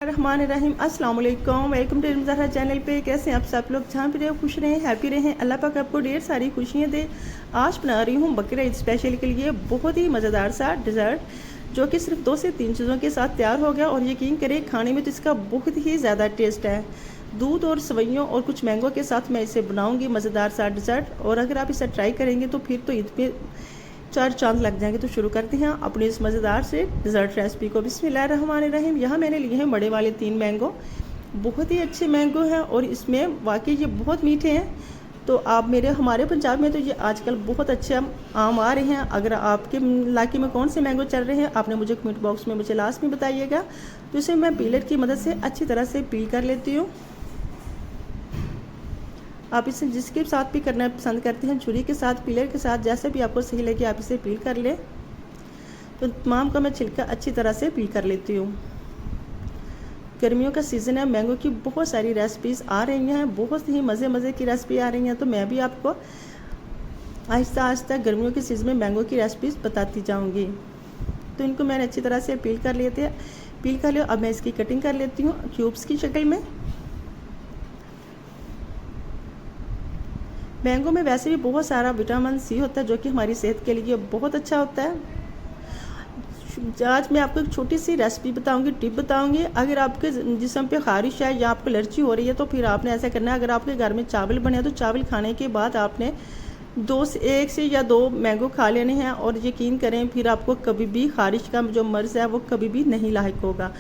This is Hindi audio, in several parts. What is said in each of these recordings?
रहमान रहीम अस्सलाम वालेकुम। वेलकम टू ज़हरा चैनल पे। कैसे हैं आप सब लोग? जहाँ पे रहे खुश रहें, हैप्पी रहें। अल्लाह पाक आपको ढेर सारी खुशियाँ दे। आज बना रही हूँ बकरा ईद स्पेशल के लिए बहुत ही मज़ेदार सा डिज़र्ट जो कि सिर्फ 2 से 3 चीज़ों के साथ तैयार हो गया और यकीन करें खाने में तो इसका बहुत ही ज़्यादा टेस्ट है। दूध और सवैयों और कुछ मैंगो के साथ मैं इसे बनाऊँगी मज़ेदार सा डिज़र्ट, और अगर आप इसे ट्राई करेंगे तो फिर तो ईद पे 4 चांद लग जाएंगे। तो शुरू करते हैं अपनी इस मज़ेदार से डिज़र्ट रेसिपी को। बिस्मिल्लाहिर्रहमानिर्रहीम। यहाँ मैंने लिए हैं बड़े वाले 3 मैंगो। बहुत ही अच्छे मैंगो हैं और इसमें वाकई ये बहुत मीठे हैं। तो आप हमारे पंजाब में तो ये आजकल बहुत अच्छे आम आ रहे हैं। अगर आपके इलाके में कौन से मैंगो चल रहे हैं आपने मुझे कमेंट बॉक्स में मुझे लास्ट में बताइएगा। तो इसे मैं पीलर की मदद से अच्छी तरह से पील कर लेती हूँ। आप इसे जिसके साथ भी करना पसंद करते हैं, छुरी के साथ, पीलर के साथ, जैसे भी आपको सही लगे आप इसे पील कर लें। तो तमाम का मैं छिलका अच्छी तरह से पील कर लेती हूँ। गर्मियों का सीज़न है, मैंगो की बहुत सारी रेसिपीज़ आ रही हैं, बहुत ही मज़े की रेसिपी आ रही हैं। तो मैं भी आपको आहिस्ता आहिस्ता गर्मियों के सीज़न में मैंगो की रेसिपीज़ बताती जाऊँगी। तो इनको मैंने अच्छी तरह से पील कर लिया। अब मैं इसकी कटिंग कर लेती हूँ क्यूब्स की शक्ल में। मैंगो में वैसे भी बहुत सारा विटामिन सी होता है जो कि हमारी सेहत के लिए बहुत अच्छा होता है। आज मैं आपको एक छोटी सी रेसिपी बताऊंगी, टिप बताऊंगी। अगर आपके जिस्म पे खारिश है या आपको एलर्जी हो रही है तो फिर आपने ऐसा करना है, अगर आपके घर में चावल बने तो चावल खाने के बाद आपने 1 से या 2 मैंगो खा लेने हैं, और यकीन करें फिर आपको कभी भी खारिश का जो मर्ज़ है वो कभी भी नहीं लाहिक होगा।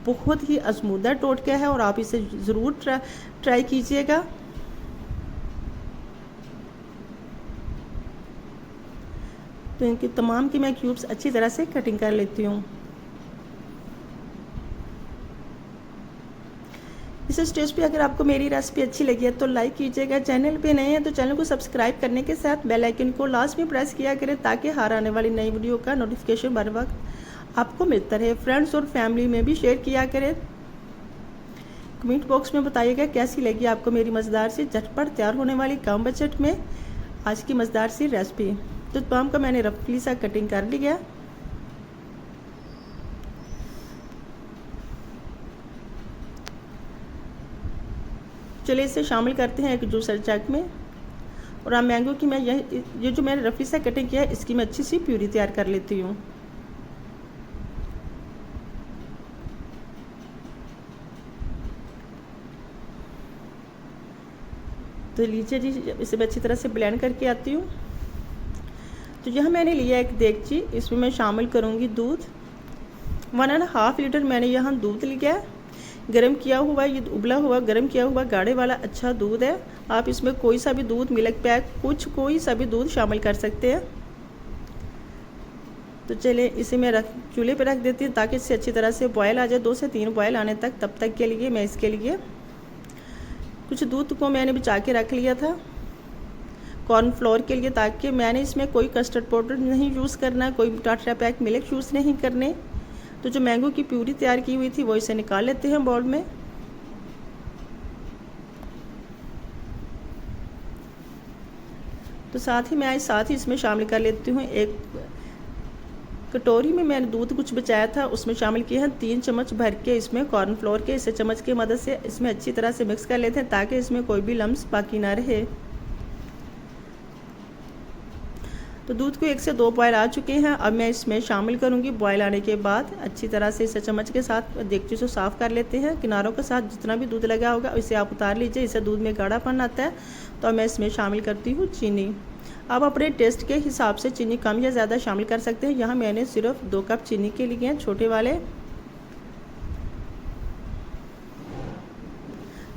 बहुत ही आजमूदा टोटका है और आप इसे ज़रूर ट्राई कीजिएगा। तो इनकी तमाम की मैं क्यूब्स अच्छी तरह से कटिंग कर लेती हूँ। इस स्टेज पे अगर आपको मेरी रेसिपी अच्छी लगी है तो लाइक कीजिएगा। चैनल पे नए हैं तो चैनल को सब्सक्राइब करने के साथ बेल आइकन को लास्ट में प्रेस किया करें ताकि हर आने वाली नई वीडियो का नोटिफिकेशन बर वक्त आपको मिलता रहे। फ्रेंड्स और फैमिली में भी शेयर किया करें। कमेंट बॉक्स में बताइएगा कैसी लगी आपको मेरी मज़ेदार सी झटपट तैयार होने वाली कम बजट में आज की मज़ेदार सी रेसिपी। तो तमाम का मैंने रफली सा कटिंग कर लिया। चलिए इसे शामिल करते हैं एक जूसर जग में, और अब मैंगो की मैं ये जो मैंने रफली सा कटिंग किया है इसकी मैं अच्छी सी प्यूरी तैयार कर लेती हूँ। तो लीजिए जी, इसे मैं अच्छी तरह से ब्लेंड करके आती हूँ। तो यह मैंने लिया एक देगची, इसमें मैं शामिल करूँगी दूध। 1.5 लीटर मैंने यहाँ दूध लिया है, गरम किया हुआ। ये उबला हुआ गरम किया हुआ गाढ़े वाला अच्छा दूध है। आप इसमें कोई सा भी दूध, मिल्क पैक, कोई सा भी दूध शामिल कर सकते हैं। तो चलिए इसे मैं चूल्हे पे रख देती हूँ ताकि इससे अच्छी तरह से बॉयल आ जाए। 2 से 3 बॉयल आने तक, तब तक के लिए मैं इसके लिए कुछ दूध को मैंने बचा के रख लिया था कॉर्नफ्लोर के लिए, ताकि मैंने इसमें कोई कस्टर्ड पाउडर नहीं यूज़ करना, कोई टाटा पैक मिल्क यूज़ नहीं करने। तो जो मैंगो की प्यूरी तैयार की हुई थी वो इसे निकाल लेते हैं बाउल में। तो साथ ही इसमें शामिल कर लेती हूँ एक कटोरी में मैंने दूध कुछ बचाया था, उसमें शामिल किए हैं 3 चम्मच भर के इसमें कॉर्नफ्लोर के। इसे चम्मच की मदद से इसमें अच्छी तरह से मिक्स कर लेते हैं ताकि इसमें कोई भी लम्स बाकी ना रहे। तो दूध को 1 से 2 बॉयल आ चुके हैं। अब मैं इसमें शामिल करूंगी। बॉयल आने के बाद अच्छी तरह से इसे चम्मच के साथ देगची से साफ़ कर लेते हैं। किनारों के साथ जितना भी दूध लगा होगा इसे आप उतार लीजिए। इससे दूध में गाढ़ापन आता है। तो मैं इसमें शामिल करती हूँ चीनी। आप अपने टेस्ट के हिसाब से चीनी कम या ज़्यादा शामिल कर सकते हैं। यहाँ मैंने सिर्फ 2 कप चीनी के लिए हैं, छोटे वाले।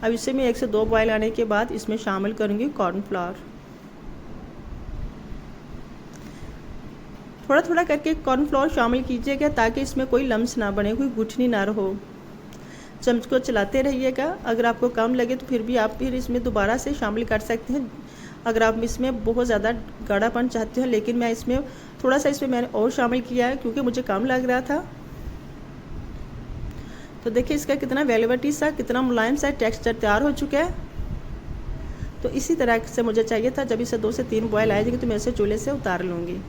अब इसे मैं 1 से 2 बॉयल आने के बाद इसमें शामिल करूँगी कॉर्नफ्लावर। थोड़ा थोड़ा करके कॉर्नफ्लोर शामिल कीजिएगा ताकि इसमें कोई लम्स ना बने, कोई गुठनी ना रहो। चम्मच को चलाते रहिएगा। अगर आपको कम लगे तो फिर भी आप इसमें दोबारा से शामिल कर सकते हैं अगर आप इसमें बहुत ज़्यादा गाढ़ापन चाहते हैं। लेकिन मैं इसमें थोड़ा सा मैंने और शामिल किया है क्योंकि मुझे कम लग रहा था। तो देखिए इसका कितना वेलवेटी सा, कितना मुलायम सा टेक्सचर तैयार हो चुका है। तो इसी तरह से मुझे चाहिए था। जब इसे 2 से 3 बॉयल आ जाएगी तो मैं इसे चूल्हे से उतार लूँगी।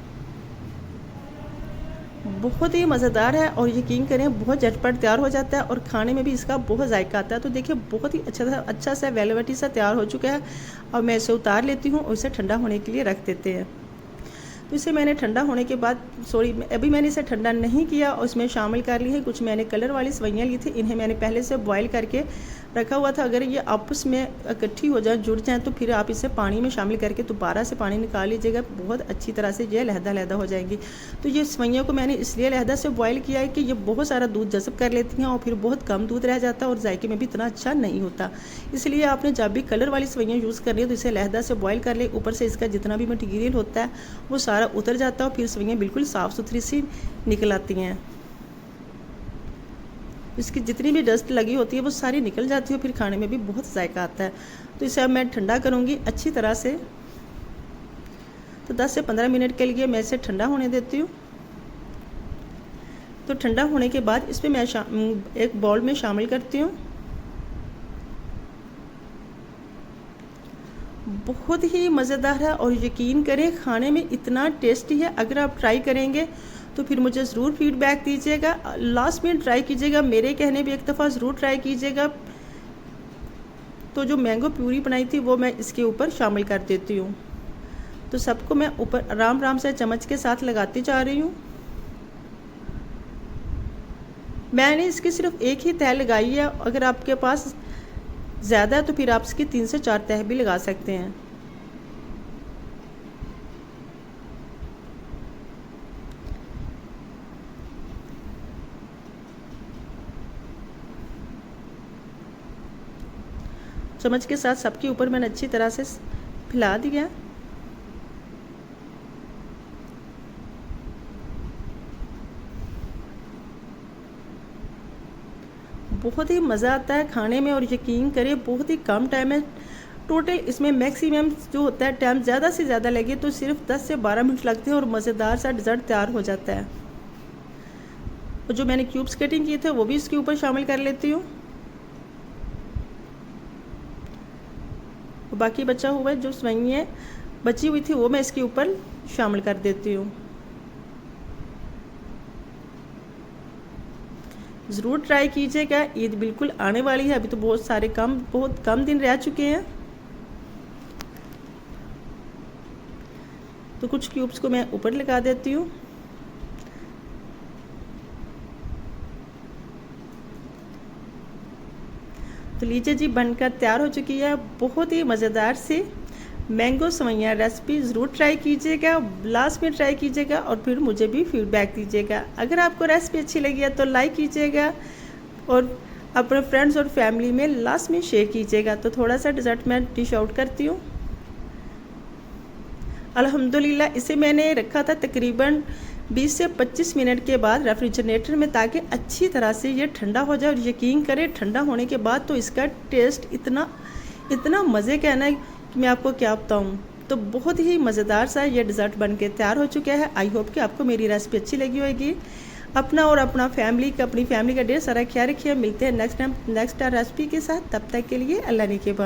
बहुत ही मज़ेदार है और यकीन करें बहुत झटपट तैयार हो जाता है और खाने में भी इसका बहुत जायका आता है। तो देखिए बहुत ही अच्छा सा वेलवेटी सा तैयार हो चुका है। अब मैं इसे उतार लेती हूँ और इसे ठंडा होने के लिए रख देते हैं। तो इसे मैंने ठंडा होने के बाद अभी मैंने इसे ठंडा नहीं किया और इसमें शामिल कर ली है कुछ मैंने कलर वाली सेवइयाँ ली थी। इन्हें मैंने पहले से बॉईल करके रखा हुआ था। अगर ये आपस में इकट्ठी हो जाए, जुड़ जाएँ, तो फिर आप इसे पानी में शामिल करके दोबारा से पानी निकाल लीजिएगा। बहुत अच्छी तरह से ये लहदा हो जाएंगी। तो ये सेवइयों को मैंने इसलिए लहदा से बॉयल किया है कि ये बहुत सारा दूध जज़ब कर लेती हैं और फिर बहुत कम दूध रह जाता है और जायके में भी इतना अच्छा नहीं होता। इसलिए आपने जब भी कलर वाली सेवइयाँ यूज़ करनी है तो इसे लहदा से बॉयल कर ले। ऊपर से इसका जितना भी मटीरियल होता है वो सारा उतर जाता है और फिर सेवइयाँ बिल्कुल साफ़ सुथरी सी निकल आती हैं। इसकी जितनी भी डस्ट लगी होती है वो सारी निकल जाती है, फिर खाने में भी बहुत जायका आता है। तो इसे अब मैं ठंडा करूँगी अच्छी तरह से। तो 10 से 15 मिनट के लिए मैं इसे ठंडा होने देती हूँ। तो ठंडा होने के बाद इसमें मैं एक बाउल में शामिल करती हूँ। बहुत ही मज़ेदार है और यकीन करें खाने में इतना टेस्टी है। अगर आप ट्राई करेंगे तो फिर मुझे ज़रूर फीडबैक दीजिएगा। लास्ट में ट्राई कीजिएगा, मेरे कहने पे एक दफ़ा ज़रूर ट्राई कीजिएगा। तो जो मैंगो प्यूरी बनाई थी वो मैं इसके ऊपर शामिल कर देती हूँ। तो सबको मैं ऊपर आराम से चम्मच के साथ लगाती जा रही हूँ। मैंने इसकी सिर्फ एक ही तह लगाई है। अगर आपके पास ज़्यादा है तो फिर आप इसकी 3 से 4 तह भी लगा सकते हैं। चम्मच के साथ सबके ऊपर मैंने अच्छी तरह से फैला दिया। बहुत ही मज़ा आता है खाने में और यकीन करें बहुत ही कम टाइम है। टोटल इसमें मैक्सिमम जो होता है टाइम ज़्यादा से ज़्यादा लगे तो सिर्फ 10 से 12 मिनट लगते हैं और मज़ेदार सा डिज़र्ट तैयार हो जाता है। और जो मैंने क्यूब्स कटिंग किए थे वो भी इसके ऊपर शामिल कर लेती हूँ। बाकी बचा हुआ जो सेवइयाँ बची हुई थी वो मैं इसके ऊपर शामिल कर देती हूँ। ज़रूर ट्राई कीजिएगा। ईद बिल्कुल आने वाली है, अभी तो बहुत कम दिन रह चुके हैं। तो कुछ क्यूब्स को मैं ऊपर लगा देती हूँ। तो लीजिए जी बनकर तैयार हो चुकी है बहुत ही मज़ेदार सी मैंगो सेवइयाँ रेसिपी। ज़रूर ट्राई कीजिएगा, लास्ट में ट्राई कीजिएगा और फिर मुझे भी फीडबैक दीजिएगा। अगर आपको रेसिपी अच्छी लगी है तो लाइक कीजिएगा और अपने फ्रेंड्स और फैमिली में लास्ट में शेयर कीजिएगा। तो थोड़ा सा डिज़र्ट मैं डिश आउट करती हूँ। अल्हम्दुलिल्लाह इसे मैंने रखा था तकरीबन 20 से 25 मिनट के बाद रेफ्रिजरेटर में, ताकि अच्छी तरह से ये ठंडा हो जाए। और यकीन करें ठंडा होने के बाद तो इसका टेस्ट इतना मज़े का है ना कि मैं आपको क्या बताऊँ। तो बहुत ही मज़ेदार सा ये डिज़र्ट बन के तैयार हो चुका है। आई होप कि आपको मेरी रेसिपी अच्छी लगी होगी। अपना और अपनी फैमिली का ढेर सारा ख्याल रखिए। मिलते हैं नेक्स्ट रेसिपी के साथ। तब तक के लिए अल्लाह ने के बाद।